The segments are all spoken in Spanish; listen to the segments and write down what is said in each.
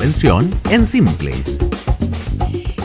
convención en simple.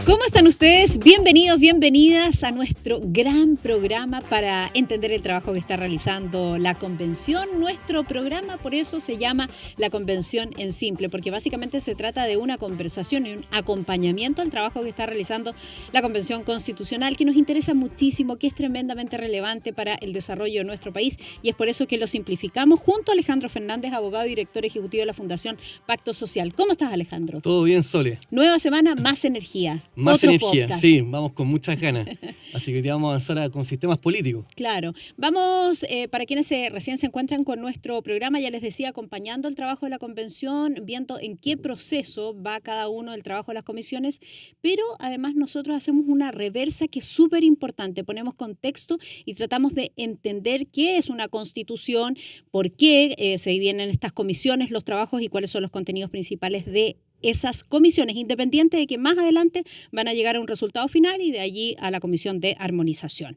¿Cómo están ustedes? Bienvenidos, bienvenidas a nuestro gran programa para entender el trabajo que está realizando la convención. Nuestro programa por eso se llama La Convención en Simple, porque básicamente se trata de una conversación y un acompañamiento al trabajo que está realizando la Convención Constitucional, que nos interesa muchísimo, que es tremendamente relevante para el desarrollo de nuestro país, y es por eso que lo simplificamos junto a Alejandro Fernández, abogado y director ejecutivo de la Fundación Pacto Social. ¿Cómo estás, Alejandro? Todo bien, Sole. Nueva semana, más energía. Más Otro energía, podcast. sí, vamos con muchas ganas. Así que ya vamos a avanzar con sistemas políticos. Claro. Vamos, para quienes recién se encuentran con nuestro programa, ya les decía, acompañando el trabajo de la convención, viendo en qué proceso va cada uno del trabajo de las comisiones, pero además nosotros hacemos una reversa que es súper importante. Ponemos contexto y tratamos de entender qué es una constitución, por qué se dividen en estas comisiones los trabajos y cuáles son los contenidos principales de esas comisiones, independiente de que más adelante van a llegar a un resultado final y de allí a la comisión de armonización.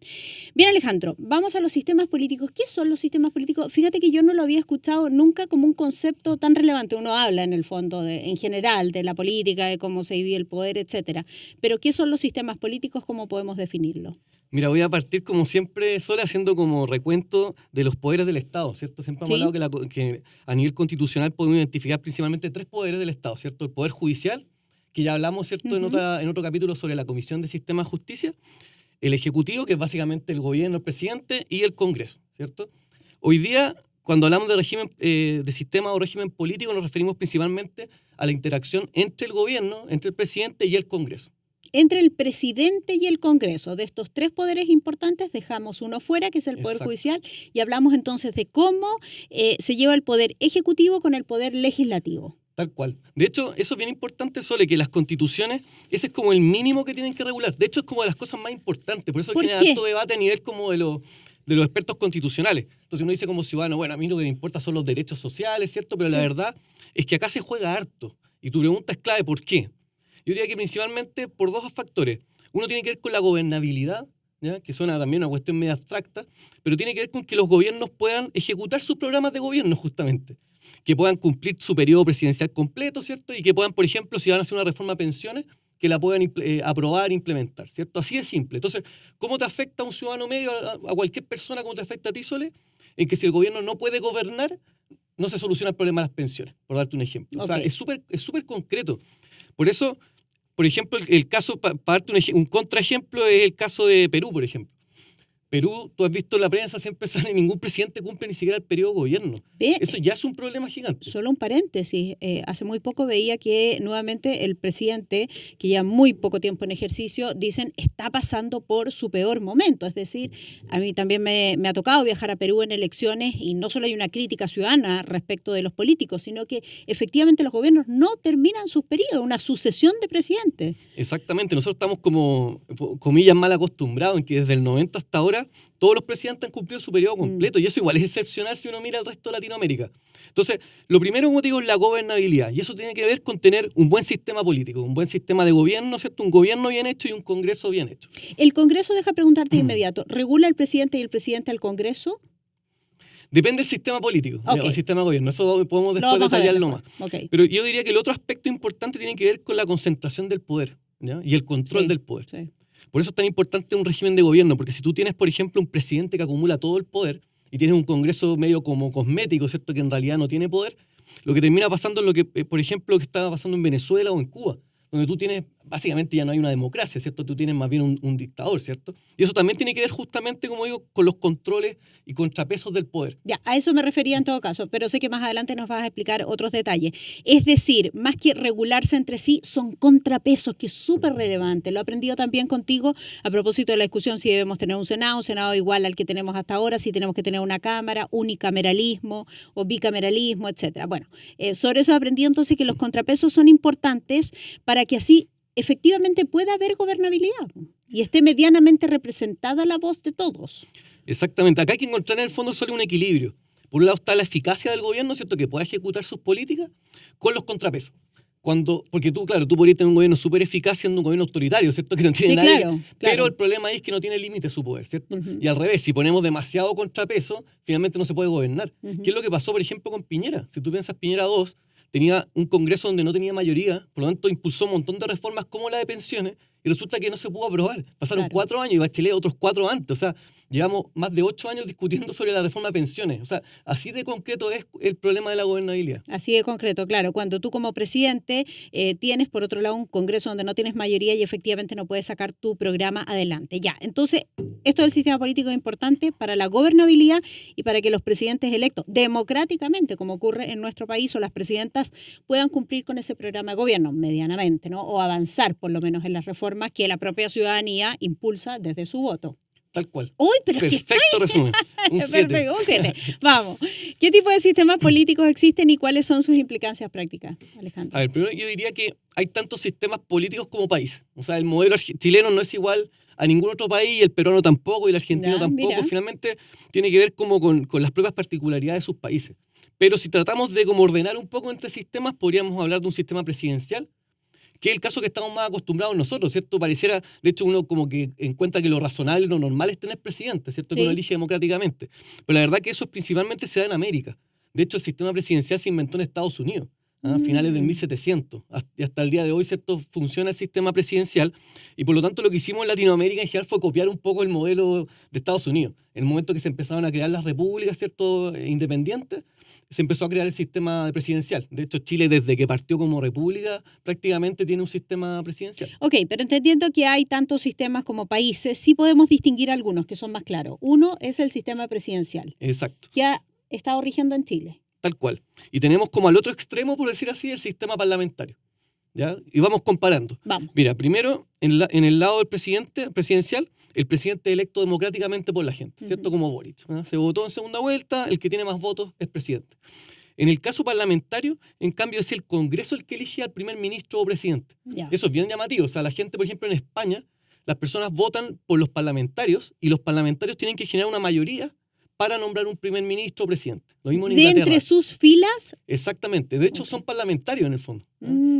Bien, Alejandro, vamos a los sistemas políticos. ¿Qué son los sistemas políticos? Fíjate que yo no lo había escuchado nunca como un concepto tan relevante. Uno habla en el fondo, en general, de la política, de cómo se divide el poder, etcétera. Pero ¿qué son los sistemas políticos? ¿Cómo podemos definirlo? Mira, voy a partir como siempre, Sole, haciendo como recuento de los poderes del Estado, ¿cierto? Siempre hemos hablado que a nivel constitucional podemos identificar principalmente tres poderes del Estado, ¿cierto? El Poder Judicial, que ya hablamos, ¿cierto? En otro capítulo sobre la Comisión de Sistema de Justicia. El Ejecutivo, que es básicamente el gobierno, el presidente, y el Congreso, ¿cierto? Hoy día, cuando hablamos de régimen, de sistema o régimen político, nos referimos principalmente a la interacción entre el gobierno, entre el presidente y el Congreso. Entre el presidente y el Congreso. De estos tres poderes importantes dejamos uno fuera, que es el Poder Judicial, y hablamos entonces de cómo se lleva el poder ejecutivo con el poder legislativo. Tal cual. De hecho, eso es bien importante, Sole, que las constituciones, ese es como el mínimo que tienen que regular. De hecho, es como de las cosas más importantes. Por eso genera harto debate a nivel como de los expertos constitucionales. Entonces uno dice como ciudadano, bueno, a mí lo que me importa son los derechos sociales, ¿cierto? Pero la verdad es que acá se juega harto. Y tu pregunta es clave, ¿por qué? Yo diría que principalmente por dos factores. Uno tiene que ver con la gobernabilidad, ¿ya? Que suena también una cuestión medio abstracta, pero tiene que ver con que los gobiernos puedan ejecutar sus programas de gobierno, justamente. Que puedan cumplir su periodo presidencial completo, ¿cierto? Y que puedan, por ejemplo, si van a hacer una reforma a pensiones, que la puedan aprobar e implementar, ¿cierto? Así de simple. Entonces, ¿cómo te afecta a un ciudadano medio, a cualquier persona, cómo te afecta a ti, Sole? En que si el gobierno no puede gobernar, no se soluciona el problema de las pensiones, por darte un ejemplo. O sea, es súper concreto. Por eso, por ejemplo, el caso, para darte un contraejemplo, es el caso de Perú, por ejemplo. Perú, tú has visto en la prensa, siempre sale, ningún presidente cumple ni siquiera el periodo de gobierno. Eso ya es un problema gigante. Solo un paréntesis. Hace muy poco veía que nuevamente el presidente, que ya muy poco tiempo en ejercicio, dicen, está pasando por su peor momento. Es decir, a mí también me ha tocado viajar a Perú en elecciones y no solo hay una crítica ciudadana respecto de los políticos, sino que efectivamente los gobiernos no terminan sus periodos, una sucesión de presidentes. Exactamente. Nosotros estamos como, comillas, mal acostumbrados en que desde el 90 hasta ahora todos los presidentes han cumplido su periodo completo y eso igual es excepcional si uno mira el resto de Latinoamérica. Entonces, lo primero, como te digo, es la gobernabilidad y eso tiene que ver con tener un buen sistema político, un buen sistema de gobierno, ¿cierto? Un gobierno bien hecho y un Congreso bien hecho. El Congreso, deja preguntarte de inmediato, ¿regula el presidente y el presidente al Congreso? Depende del sistema político, del sistema de gobierno. Eso podemos después detallarlo más. Pero yo diría que el otro aspecto importante tiene que ver con la concentración del poder, ¿ya? Y el control del poder. Sí. Por eso es tan importante un régimen de gobierno, porque si tú tienes, por ejemplo, un presidente que acumula todo el poder y tienes un Congreso medio como cosmético, ¿cierto?, que en realidad no tiene poder, lo que termina pasando es lo que, por ejemplo, lo que estaba pasando en Venezuela o en Cuba, donde tú tienes, básicamente ya no hay una democracia, ¿cierto? Tú tienes más bien un dictador, ¿cierto? Y eso también tiene que ver justamente, como digo, con los controles y contrapesos del poder. Ya, a eso me refería en todo caso, pero sé que más adelante nos vas a explicar otros detalles. Es decir, más que regularse entre sí, son contrapesos, que es súper relevante. Lo he aprendido también contigo a propósito de la discusión si debemos tener un Senado igual al que tenemos hasta ahora, si tenemos que tener una Cámara, unicameralismo o bicameralismo, etcétera. Bueno, sobre eso he aprendido entonces que los contrapesos son importantes para que así efectivamente pueda haber gobernabilidad y esté medianamente representada la voz de todos. Exactamente. Acá hay que encontrar en el fondo solo un equilibrio. Por un lado está la eficacia del gobierno, ¿cierto?, que pueda ejecutar sus políticas con los contrapesos. Porque tú podrías tener un gobierno súper eficaz siendo un gobierno autoritario, ¿cierto?, que no tiene nadie. Claro. Pero el problema ahí es que no tiene límite su poder, ¿cierto? Y al revés, si ponemos demasiado contrapeso, finalmente no se puede gobernar. ¿Qué es lo que pasó, por ejemplo, con Piñera? Si tú piensas Piñera 2, tenía un Congreso donde no tenía mayoría, por lo tanto impulsó un montón de reformas como la de pensiones, y resulta que no se pudo aprobar. Pasaron 4 años y Bachelet otros 4 antes. O sea, llevamos más de 8 años discutiendo sobre la reforma de pensiones. O sea, así de concreto es el problema de la gobernabilidad. Así de concreto, claro. Cuando tú como presidente tienes, por otro lado, un Congreso donde no tienes mayoría y efectivamente no puedes sacar tu programa adelante. Ya, entonces, esto del sistema político es importante para la gobernabilidad y para que los presidentes electos democráticamente, como ocurre en nuestro país, o las presidentas puedan cumplir con ese programa de gobierno medianamente, ¿no? O avanzar, por lo menos, en las reformas que la propia ciudadanía impulsa desde su voto. Tal cual. Uy, pero perfecto resumen. Un 7. Perfecto, un 7. Vamos. ¿Qué tipo de sistemas políticos existen y cuáles son sus implicancias prácticas, Alejandro? A ver, primero yo diría que hay tantos sistemas políticos como países. O sea, el modelo chileno no es igual a ningún otro país, el peruano tampoco, y el argentino tampoco. Mira. Finalmente tiene que ver como con las propias particularidades de sus países. Pero si tratamos de como ordenar un poco entre sistemas, podríamos hablar de un sistema presidencial, que es el caso que estamos más acostumbrados nosotros, ¿cierto? Pareciera, de hecho, uno como que encuentra que lo razonable, lo normal es tener presidente, ¿cierto? Sí. Que uno elige democráticamente. Pero la verdad que eso principalmente se da en América. De hecho, el sistema presidencial se inventó en Estados Unidos, a finales del 1700. Y hasta el día de hoy, ¿cierto? Funciona el sistema presidencial. Y por lo tanto, lo que hicimos en Latinoamérica en general fue copiar un poco el modelo de Estados Unidos. En el momento que se empezaron a crear las repúblicas, ¿cierto? Independientes, se empezó a crear el sistema presidencial. De hecho, Chile, desde que partió como república, prácticamente tiene un sistema presidencial. Ok, pero entendiendo que hay tantos sistemas como países, sí podemos distinguir algunos que son más claros. Uno es el sistema presidencial. Exacto. Que ha estado rigiendo en Chile. Tal cual. Y tenemos como al otro extremo, por decir así, el sistema parlamentario. ¿Ya? Y vamos comparando. Vamos. Mira, primero, en el lado del presidencial, el presidente electo democráticamente por la gente, ¿cierto? Como Boric. ¿No? Se votó en segunda vuelta, el que tiene más votos es presidente. En el caso parlamentario, en cambio, es el Congreso el que elige al primer ministro o presidente. Ya. Eso es bien llamativo. O sea, la gente, por ejemplo, en España, las personas votan por los parlamentarios y los parlamentarios tienen que generar una mayoría para nombrar un primer ministro o presidente. Lo mismo en Inglaterra. ¿De entre sus filas? Exactamente. De hecho, son parlamentarios en el fondo.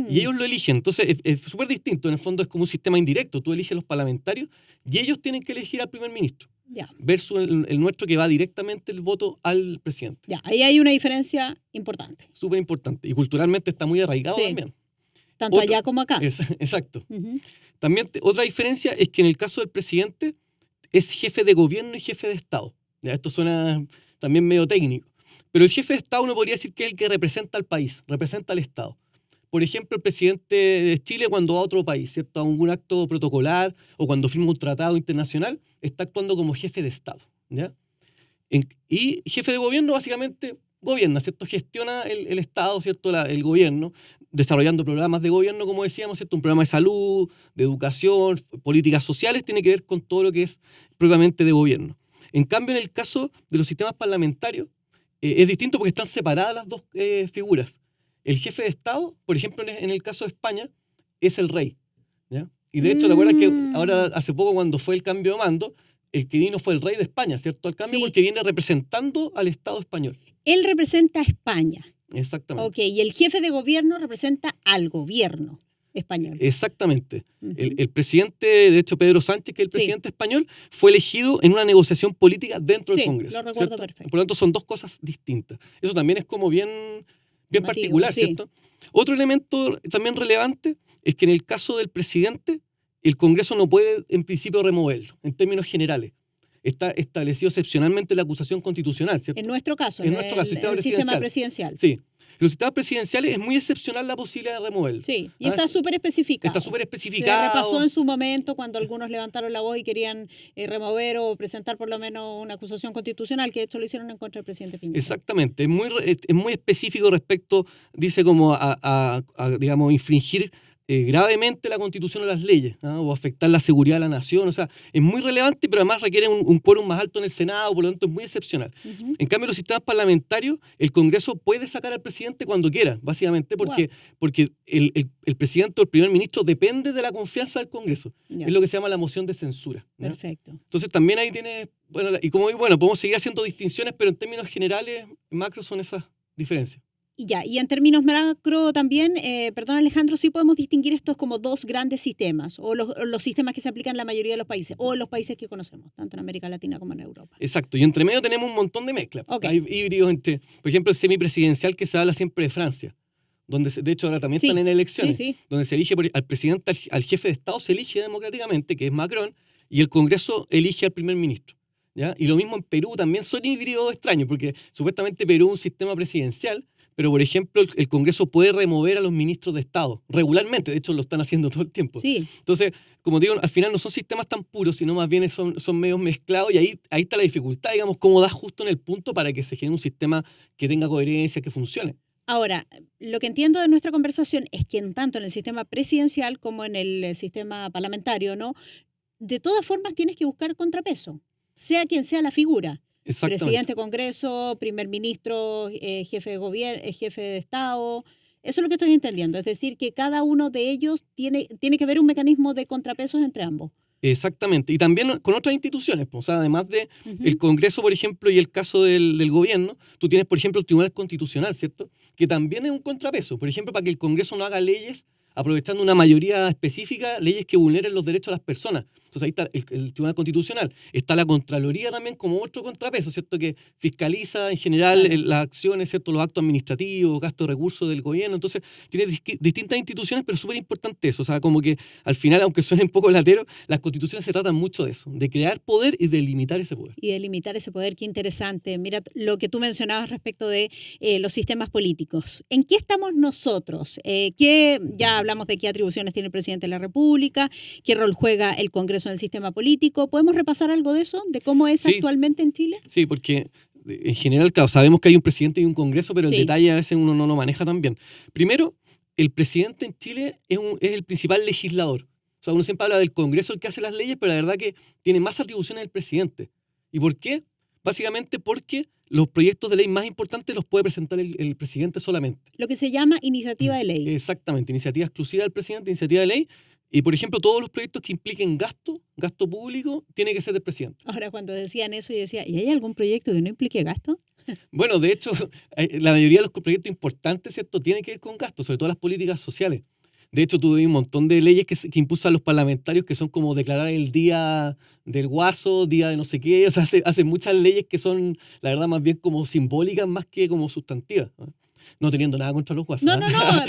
Y ellos lo eligen. Entonces, es súper distinto. En el fondo es como un sistema indirecto. Tú eliges los parlamentarios y ellos tienen que elegir al primer ministro. Ya. Versus el nuestro, que va directamente el voto al presidente. Ya, ahí hay una diferencia importante. Súper importante. Y culturalmente está muy arraigado también. Tanto allá como acá. Exacto. También otra diferencia es que en el caso del presidente es jefe de gobierno y jefe de Estado. Ya, esto suena también medio técnico. Pero el jefe de Estado uno podría decir que es el que representa al país, representa al Estado. Por ejemplo, el presidente de Chile cuando va a otro país, ¿cierto? A algún acto protocolar o cuando firma un tratado internacional, está actuando como jefe de Estado. ¿Ya? Y jefe de gobierno básicamente gobierna, ¿cierto? Gestiona el Estado, ¿cierto? El gobierno, desarrollando programas de gobierno, como decíamos, ¿cierto? Un programa de salud, de educación, políticas sociales, tiene que ver con todo lo que es propiamente de gobierno. En cambio, en el caso de los sistemas parlamentarios, es distinto porque están separadas las dos figuras. El jefe de Estado, por ejemplo, en el caso de España, es el rey. ¿Ya? Y de hecho, ¿te acuerdas que ahora, hace poco, cuando fue el cambio de mando, el que vino fue el rey de España, ¿cierto? Al cambio, porque viene representando al Estado español. Él representa a España. Exactamente. Ok, y el jefe de gobierno representa al gobierno español. Exactamente. El presidente, de hecho, Pedro Sánchez, que es el presidente español, fue elegido en una negociación política dentro del Congreso. Lo recuerdo ¿cierto? perfecto. Por lo tanto, son dos cosas distintas. Eso también es como bien particular, ¿cierto? Otro elemento también relevante es que en el caso del presidente, el Congreso no puede, en principio, removerlo, en términos generales. Está establecido excepcionalmente la acusación constitucional, ¿cierto? En nuestro caso, en nuestro caso, el sistema presidencial. Sí. En los sistemas presidenciales es muy excepcional la posibilidad de removerlo. Sí, y está súper especificado. Está súper especificado. Se repasó en su momento cuando algunos levantaron la voz y querían remover o presentar por lo menos una acusación constitucional, que de hecho lo hicieron en contra del presidente Piñera. Exactamente. Es muy específico respecto, dice, como a digamos, infringir gravemente la Constitución o las leyes, ¿no? O afectar la seguridad de la nación. O sea, es muy relevante, pero además requiere un quórum más alto en el Senado, por lo tanto es muy excepcional. En cambio, los sistemas parlamentarios, el Congreso puede sacar al presidente cuando quiera, básicamente porque el presidente o el primer ministro depende de la confianza del Congreso. Es lo que se llama la moción de censura, ¿no? Perfecto. Entonces también ahí tiene, podemos seguir haciendo distinciones, pero en términos generales, macro, son esas diferencias. Y en términos macro también, perdón Alejandro, sí podemos distinguir estos como dos grandes sistemas, o los sistemas que se aplican en la mayoría de los países, o en los países que conocemos, tanto en América Latina como en Europa. Exacto, y entre medio tenemos un montón de mezclas. Hay híbridos entre, por ejemplo, el semipresidencial que se habla siempre de Francia, donde de hecho ahora también están en elecciones, donde se elige al presidente, al jefe de Estado se elige democráticamente, que es Macron, y el Congreso elige al primer ministro. ¿Ya? Y lo mismo en Perú, también son híbridos extraños, porque supuestamente Perú es un sistema presidencial, pero por ejemplo el Congreso puede remover a los ministros de Estado regularmente, de hecho lo están haciendo todo el tiempo. Sí. Entonces, como digo, al final no son sistemas tan puros, sino más bien son medios mezclados, y ahí está la dificultad, digamos, cómo das justo en el punto para que se genere un sistema que tenga coherencia, que funcione. Ahora, lo que entiendo de nuestra conversación es que tanto en el sistema presidencial como en el sistema parlamentario, ¿no? De todas formas tienes que buscar contrapeso, sea quien sea la figura. Presidente, Congreso, primer ministro, jefe de gobierno, jefe de Estado. Eso es lo que estoy entendiendo. Es decir, que cada uno de ellos tiene que haber un mecanismo de contrapesos entre ambos. Exactamente. Y también con otras instituciones. O sea, además de el Congreso, por ejemplo, y el caso del gobierno, tú tienes, por ejemplo, el Tribunal Constitucional, ¿cierto? Que también es un contrapeso. Por ejemplo, para que el Congreso no haga leyes aprovechando una mayoría específica, leyes que vulneren los derechos de las personas. Entonces ahí está el Tribunal Constitucional. Está la Contraloría también como otro contrapeso, ¿cierto? Que fiscaliza en general las acciones, ¿cierto? Los actos administrativos, gastos de recursos del gobierno. Entonces tiene distintas instituciones, pero súper importante eso. O sea, como que al final, aunque suene un poco latero, las constituciones se tratan mucho de eso, de crear poder y de limitar ese poder. Y de limitar ese poder, qué interesante. Mira lo que tú mencionabas respecto de los sistemas políticos. ¿En qué estamos nosotros? Ya hablamos de qué atribuciones tiene el presidente de la República, qué rol juega el Congreso en el sistema político. ¿Podemos repasar algo de eso? ¿De cómo es actualmente en Chile? Sí, porque en general, claro, sabemos que hay un presidente y un Congreso, pero el detalle a veces uno no lo maneja tan bien. Primero, el presidente en Chile es el principal legislador. O sea, uno siempre habla del Congreso, el que hace las leyes, pero la verdad que tiene más atribuciones el presidente. ¿Y por qué? Básicamente porque los proyectos de ley más importantes los puede presentar el presidente solamente. Lo que se llama iniciativa de ley. Exactamente, iniciativa exclusiva del presidente, iniciativa de ley. Y, por ejemplo, todos los proyectos que impliquen gasto público, tiene que ser del presidente. Ahora, cuando decían eso, yo decía, ¿y hay algún proyecto que no implique gasto? Bueno, de hecho, la mayoría de los proyectos importantes, ¿cierto?, tienen que ver con gasto, sobre todo las políticas sociales. De hecho, tuve un montón de leyes que impulsan los parlamentarios, que son como declarar el día del guaso, día de no sé qué. O sea, hacen muchas leyes que son, la verdad, más bien como simbólicas más que como sustantivas. No teniendo nada contra los guasos. No,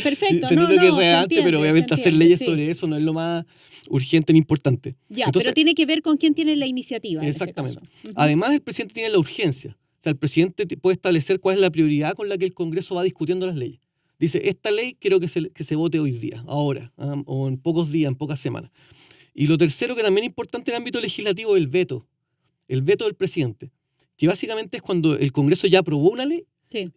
perfecto. Entendiendo que es relevante, pero obviamente hacer leyes sobre eso no es lo más urgente ni importante. Ya, entonces, pero tiene que ver con quién tiene la iniciativa. Exactamente. En este caso. Además, el presidente tiene la urgencia. O sea, el presidente puede establecer cuál es la prioridad con la que el Congreso va discutiendo las leyes. Dice, esta ley quiero que se vote hoy día, ahora, o en pocos días, en pocas semanas. Y lo tercero, que también es importante en el ámbito legislativo, es el veto. El veto del presidente, que básicamente es cuando el Congreso ya aprobó una ley,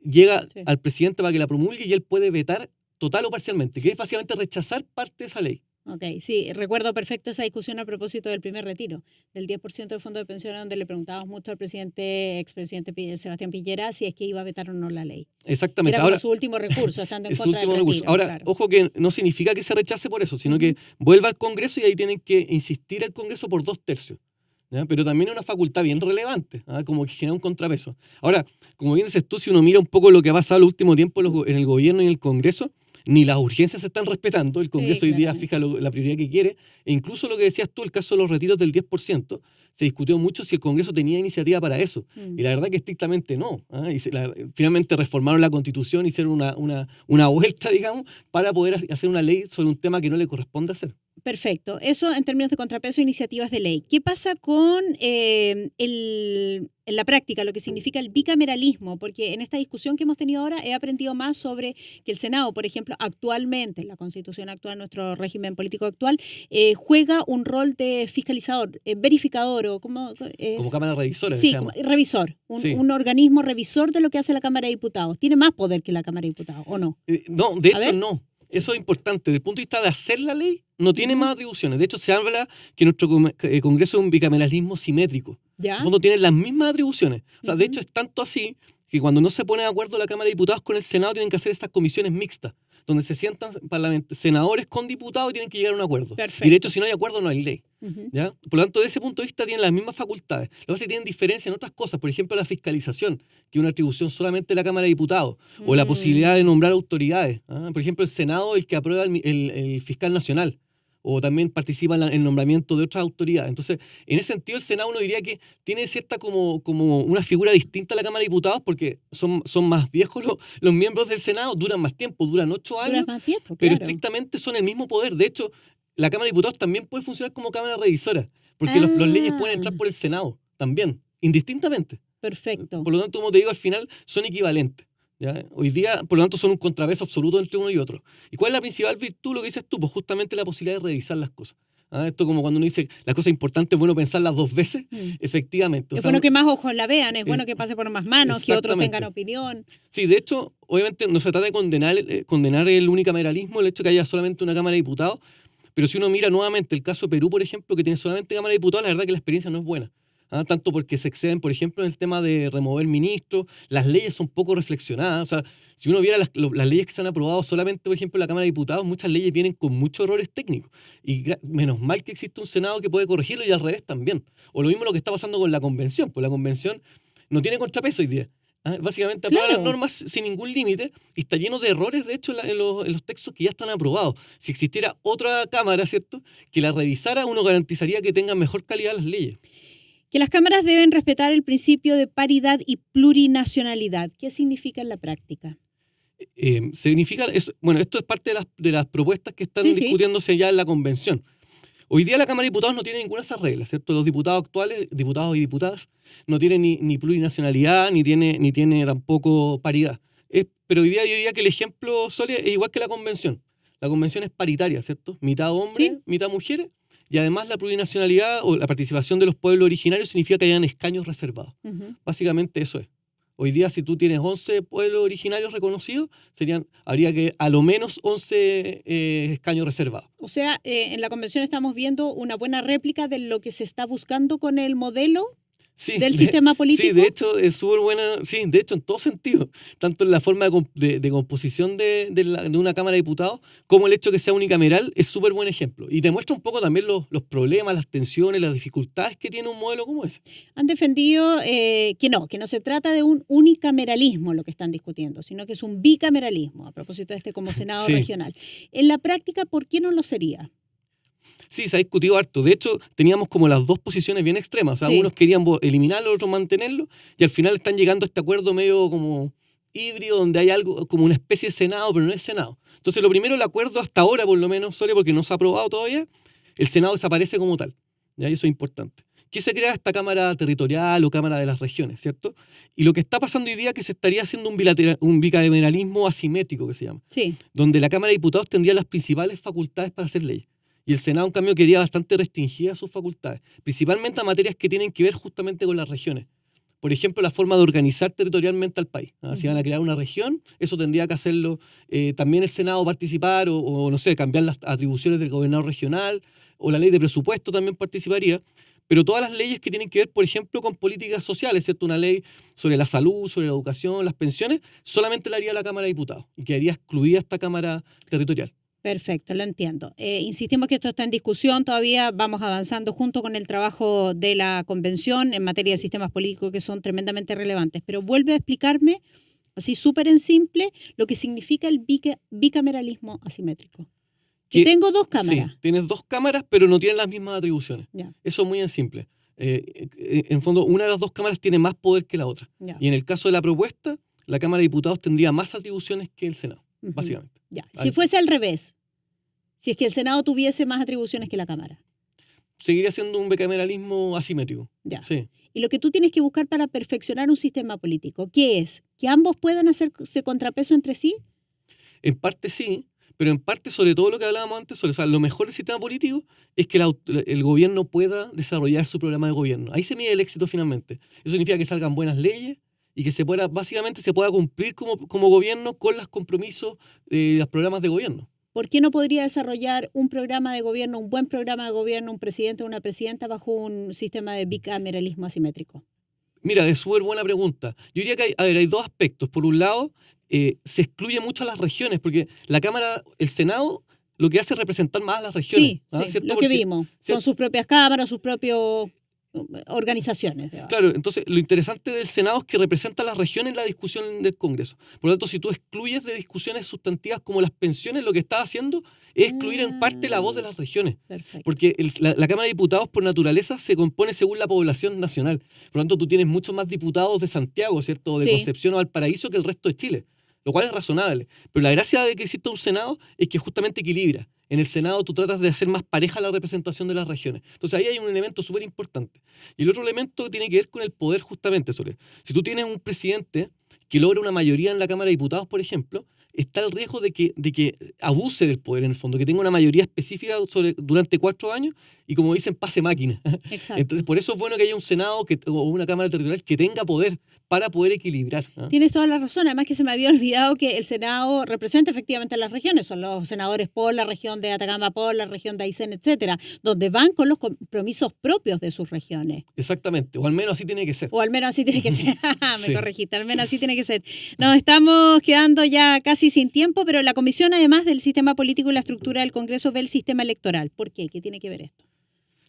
llega al presidente para que la promulgue y él puede vetar total o parcialmente, que es básicamente rechazar parte de esa ley. Ok, sí, recuerdo perfecto esa discusión a propósito del primer retiro, del 10% del fondo de pensiones, donde le preguntábamos mucho al expresidente Sebastián Piñera si es que iba a vetar o no la ley. Exactamente. Era como su último recurso, estando en contra del retiro. Ahora, claro. Ojo que no significa que se rechace por eso, sino que vuelva al Congreso y ahí tienen que insistir el Congreso por 2/3. ¿Ya? Pero también es una facultad bien relevante, como que genera un contrapeso. Ahora, como bien dices tú, si uno mira un poco lo que ha pasado el último tiempo en el gobierno y en el Congreso, ni las urgencias se están respetando. El Congreso hoy día fija la prioridad que quiere. E incluso lo que decías tú, el caso de los retiros del 10%, se discutió mucho si el Congreso tenía iniciativa para eso. Y la verdad que estrictamente no. Finalmente reformaron la Constitución y hicieron una vuelta, digamos, para poder hacer una ley sobre un tema que no le corresponde hacer. Perfecto. Eso en términos de contrapeso e iniciativas de ley. ¿Qué pasa con en la práctica, lo que significa el bicameralismo? Porque en esta discusión que hemos tenido ahora he aprendido más sobre que el Senado, por ejemplo, actualmente, en la Constitución actual, nuestro régimen político actual, juega un rol de fiscalizador, verificador o como Cámara Revisora. Sí, como revisor. Un organismo revisor de lo que hace la Cámara de Diputados. ¿Tiene más poder que la Cámara de Diputados o no? No, de hecho no. Eso es importante. Desde el punto de vista de hacer la ley, no tiene más atribuciones. De hecho, se habla que nuestro Congreso es un bicameralismo simétrico. ¿Ya? En el fondo tiene las mismas atribuciones. O sea, de hecho, es tanto así que cuando no se pone de acuerdo la Cámara de Diputados con el Senado, tienen que hacer estas comisiones mixtas, donde se sientan senadores con diputados y tienen que llegar a un acuerdo. Perfecto. Y de hecho, si no hay acuerdo, no hay ley. ¿Ya? Por lo tanto, desde ese punto de vista tienen las mismas facultades. Lo que pasa es que tienen diferencia en otras cosas. Por ejemplo, la fiscalización, que es una atribución solamente de la Cámara de Diputados. O la posibilidad de nombrar autoridades. Por ejemplo, el Senado, el que aprueba el fiscal nacional. o también participa en el nombramiento de otras autoridades. Entonces, en ese sentido, el Senado uno diría que tiene cierta como una figura distinta a la Cámara de Diputados, porque son más viejos los miembros del Senado, duran más tiempo, duran 8 años, más tiempo, pero claro. estrictamente son el mismo poder. De hecho, la Cámara de Diputados también puede funcionar como Cámara Revisora, porque los leyes pueden entrar por el Senado también, indistintamente. Perfecto. Por lo tanto, como te digo, al final son equivalentes. ¿Ya? Hoy día, por lo tanto, son un contrapeso absoluto entre uno y otro. ¿Y cuál es la principal virtud? Lo que dices tú, pues justamente la posibilidad de revisar las cosas. Esto como cuando uno dice las cosas importantes es bueno pensarlas 2 veces, efectivamente. Es bueno que más ojos la vean, es bueno que pase por más manos, que otros tengan opinión. Sí, de hecho, obviamente no se trata de condenar el unicameralismo, el hecho de que haya solamente una Cámara de Diputados, pero si uno mira nuevamente el caso de Perú, por ejemplo, que tiene solamente Cámara de Diputados, la verdad que la experiencia no es buena. Tanto porque se exceden, por ejemplo, en el tema de remover ministros, las leyes son poco reflexionadas. O sea, si uno viera las leyes que se han aprobado solamente, por ejemplo, en la Cámara de Diputados, muchas leyes vienen con muchos errores técnicos. Y menos mal que existe un Senado que puede corregirlo y al revés también. O lo mismo lo que está pasando con la Convención, pues la Convención no tiene contrapeso hoy día. Básicamente aprueba las normas sin ningún límite y está lleno de errores, de hecho, en los textos que ya están aprobados. Si existiera otra Cámara, ¿cierto?, que la revisara, uno garantizaría que tengan mejor calidad las leyes. Que las cámaras deben respetar el principio de paridad y plurinacionalidad. ¿Qué significa en la práctica? Significa, bueno, esto es parte de las propuestas que están discutiéndose ya en la Convención. Hoy día la Cámara de Diputados no tiene ninguna de esas reglas, ¿cierto? Los diputados actuales, diputados y diputadas, no tienen ni plurinacionalidad, ni tiene tampoco paridad. Pero hoy día yo diría que el ejemplo es igual que la Convención. La Convención es paritaria, ¿cierto? Mitad hombres, mitad mujeres. Y además la plurinacionalidad o la participación de los pueblos originarios significa que hayan escaños reservados. Básicamente eso es. Hoy día, si tú tienes 11 pueblos originarios reconocidos, habría que a lo menos 11 escaños reservados. O sea, en la convención estamos viendo una buena réplica de lo que se está buscando con el modelo del sistema político. Sí, de hecho, es súper buena. Sí, de hecho, en todo sentido. Tanto en la forma de composición de una Cámara de Diputados, como el hecho de que sea unicameral, es súper buen ejemplo. Y demuestra un poco también los problemas, las tensiones, las dificultades que tiene un modelo como ese. Han defendido que no se trata de un unicameralismo lo que están discutiendo, sino que es un bicameralismo, a propósito de como Senado regional. En la práctica, ¿por qué no lo sería? Sí, se ha discutido harto. De hecho, teníamos como las dos posiciones bien extremas. O sea, unos querían eliminarlo, otros mantenerlo, y al final están llegando a este acuerdo medio como híbrido, donde hay algo como una especie de Senado, pero no es Senado. Entonces, lo primero, el acuerdo hasta ahora, por lo menos, porque no se ha aprobado todavía, el Senado desaparece como tal. ¿Ya? Y eso es importante. Que se crea esta Cámara Territorial o Cámara de las Regiones, ¿cierto? Y lo que está pasando hoy día es que se estaría haciendo un bicameralismo asimétrico, que se llama. Sí. Donde la Cámara de Diputados tendría las principales facultades para hacer leyes. Y el Senado, en cambio, quería bastante restringidas sus facultades, principalmente a materias que tienen que ver justamente con las regiones. Por ejemplo, la forma de organizar territorialmente al país. Si van a crear una región, eso tendría que hacerlo también el Senado participar o, no sé, cambiar las atribuciones del gobernador regional, o la ley de presupuesto también participaría. Pero todas las leyes que tienen que ver, por ejemplo, con políticas sociales, ¿cierto? Una ley sobre la salud, sobre la educación, las pensiones, solamente la haría la Cámara de Diputados y quedaría excluida esta Cámara Territorial. Perfecto, lo entiendo. Insistimos que esto está en discusión, todavía vamos avanzando junto con el trabajo de la Convención en materia de sistemas políticos que son tremendamente relevantes, pero vuelve a explicarme, así súper en simple, lo que significa el bicameralismo asimétrico. Que tengo 2 cámaras. Sí, tienes 2 cámaras, pero no tienen las mismas atribuciones. Ya. Eso es muy en simple. En fondo, una de las 2 cámaras tiene más poder que la otra. Ya. Y en el caso de la propuesta, la Cámara de Diputados tendría más atribuciones que el Senado, básicamente. Ya. Si fuese al revés, si es que el Senado tuviese más atribuciones que la Cámara. Seguiría siendo un bicameralismo asimétrico. Ya. Sí. Y lo que tú tienes que buscar para perfeccionar un sistema político, ¿qué es? ¿Que ambos puedan hacerse contrapeso entre sí? En parte sí, pero en parte sobre todo lo que hablábamos antes, o sea, lo mejor del sistema político es que el gobierno pueda desarrollar su programa de gobierno. Ahí se mide el éxito finalmente. Eso significa que salgan buenas leyes y que básicamente se pueda cumplir como gobierno con los compromisos de los programas de gobierno. ¿Por qué no podría desarrollar un programa de gobierno, un buen programa de gobierno, un presidente o una presidenta bajo un sistema de bicameralismo asimétrico? Mira, es súper buena pregunta. Yo diría que hay 2 aspectos. Por un lado, se excluye mucho a las regiones, porque la Cámara, el Senado, lo que hace es representar más a las regiones. Sí, lo que vimos, con sus propias cámaras, sus propios organizaciones. Claro, entonces lo interesante del Senado es que representa a las regiones en la discusión del Congreso. Por lo tanto, si tú excluyes de discusiones sustantivas como las pensiones, lo que estás haciendo es excluir en parte la voz de las regiones. Perfecto. Porque la Cámara de Diputados, por naturaleza, se compone según la población nacional. Por lo tanto, tú tienes muchos más diputados de Santiago, ¿cierto? O de Concepción o Valparaíso que el resto de Chile. Lo cual es razonable. Pero la gracia de que exista un Senado es que justamente equilibra. En el Senado tú tratas de hacer más pareja la representación de las regiones. Entonces ahí hay un elemento súper importante. Y el otro elemento tiene que ver con el poder justamente, Sole. Si tú tienes un presidente que logra una mayoría en la Cámara de Diputados, por ejemplo, está el riesgo de que abuse del poder en el fondo, que tenga una mayoría específica durante 4 años y, como dicen, pase máquina. Exacto. Entonces, por eso es bueno que haya un Senado o una Cámara Territorial que tenga poder para poder equilibrar. Tienes toda la razón. Además que se me había olvidado que el Senado representa efectivamente a las regiones. Son los senadores por la región de Atacama, por la región de Aysén, etcétera, donde van con los compromisos propios de sus regiones. Exactamente. O al menos así tiene que ser. Me corregiste. Al menos así tiene que ser. Nos estamos quedando ya casi sin tiempo, pero la Comisión, además del sistema político y la estructura del Congreso, ve el sistema electoral. ¿Por qué? ¿Qué tiene que ver esto?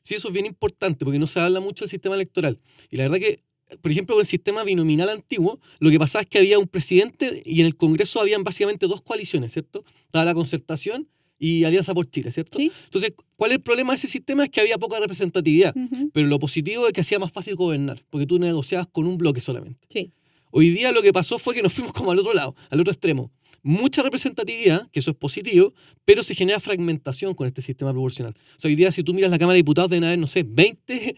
Sí, eso es bien importante porque no se habla mucho del sistema electoral. Y la verdad que, por ejemplo, con el sistema binominal antiguo, lo que pasaba es que había un presidente y en el Congreso habían básicamente 2 coaliciones, ¿cierto? Estaba la Concertación y Alianza por Chile, ¿cierto? ¿Sí? Entonces, ¿cuál es el problema de ese sistema? Es que había poca representatividad, pero lo positivo es que hacía más fácil gobernar, porque tú negociabas con un bloque solamente. Sí. Hoy día lo que pasó fue que nos fuimos como al otro lado, al otro extremo. Mucha representatividad, que eso es positivo, pero se genera fragmentación con este sistema proporcional. O sea, hoy día si tú miras la Cámara de Diputados deben haber, no sé, 20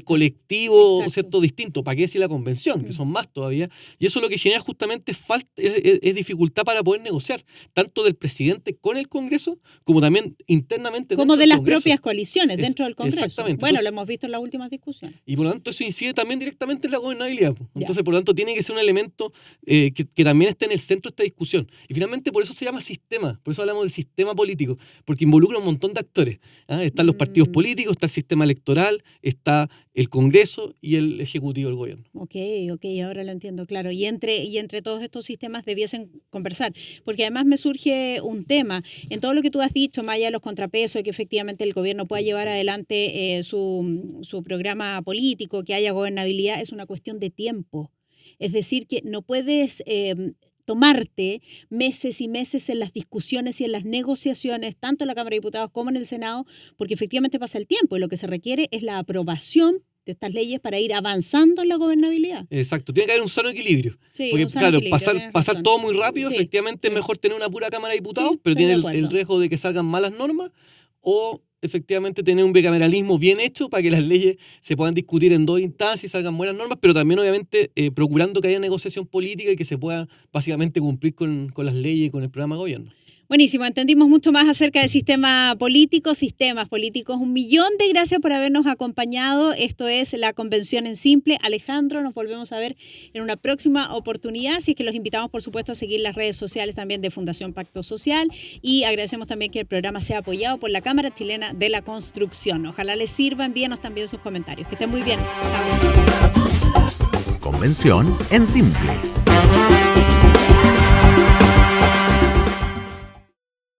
colectivos, ¿cierto?, distintos. ¿Para qué decir la convención? Que son más todavía. Y eso lo que genera justamente es dificultad para poder negociar, tanto del presidente con el Congreso, como también internamente como dentro de las Congreso. propias coaliciones dentro del Congreso. Exactamente. Bueno, Entonces, lo hemos visto en las últimas discusiones. Y por lo tanto eso incide también directamente en la gobernabilidad. Entonces, por lo tanto, tiene que ser un elemento que también esté en el centro de esta discusión. Y finalmente por eso se llama sistema, por eso hablamos del sistema político, porque involucra un montón de actores. Están los partidos políticos, está el sistema electoral, está el Congreso y el Ejecutivo del Gobierno. Ok, ahora lo entiendo, claro. Y entre todos estos sistemas debiesen conversar, porque además me surge un tema, en todo lo que tú has dicho, más allá de los contrapesos, que efectivamente el gobierno pueda llevar adelante su programa político, que haya gobernabilidad, es una cuestión de tiempo. Es decir, que no puedes tomarte meses y meses en las discusiones y en las negociaciones, tanto en la Cámara de Diputados como en el Senado, porque efectivamente pasa el tiempo y lo que se requiere es la aprobación de estas leyes para ir avanzando en la gobernabilidad. Exacto, tiene que haber un sano equilibrio. Sí, porque, claro, equilibrio, pasar todo muy rápido, sí, efectivamente es mejor tener una pura Cámara de Diputados, sí, pero tiene el riesgo de que salgan malas normas, o efectivamente tener un bicameralismo bien hecho para que las leyes se puedan discutir en 2 instancias y salgan buenas normas, pero también obviamente procurando que haya negociación política y que se pueda básicamente cumplir con las leyes y con el programa de gobierno. Buenísimo, entendimos mucho más acerca del sistema político, sistemas políticos. 1.000.000 de gracias por habernos acompañado. Esto es la Convención en Simple. Alejandro, nos volvemos a ver en una próxima oportunidad. Así es que los invitamos, por supuesto, a seguir las redes sociales también de Fundación Pacto Social y agradecemos también que el programa sea apoyado por la Cámara Chilena de la Construcción. Ojalá les sirva, envíenos también sus comentarios. Que estén muy bien. Chao. Convención en Simple.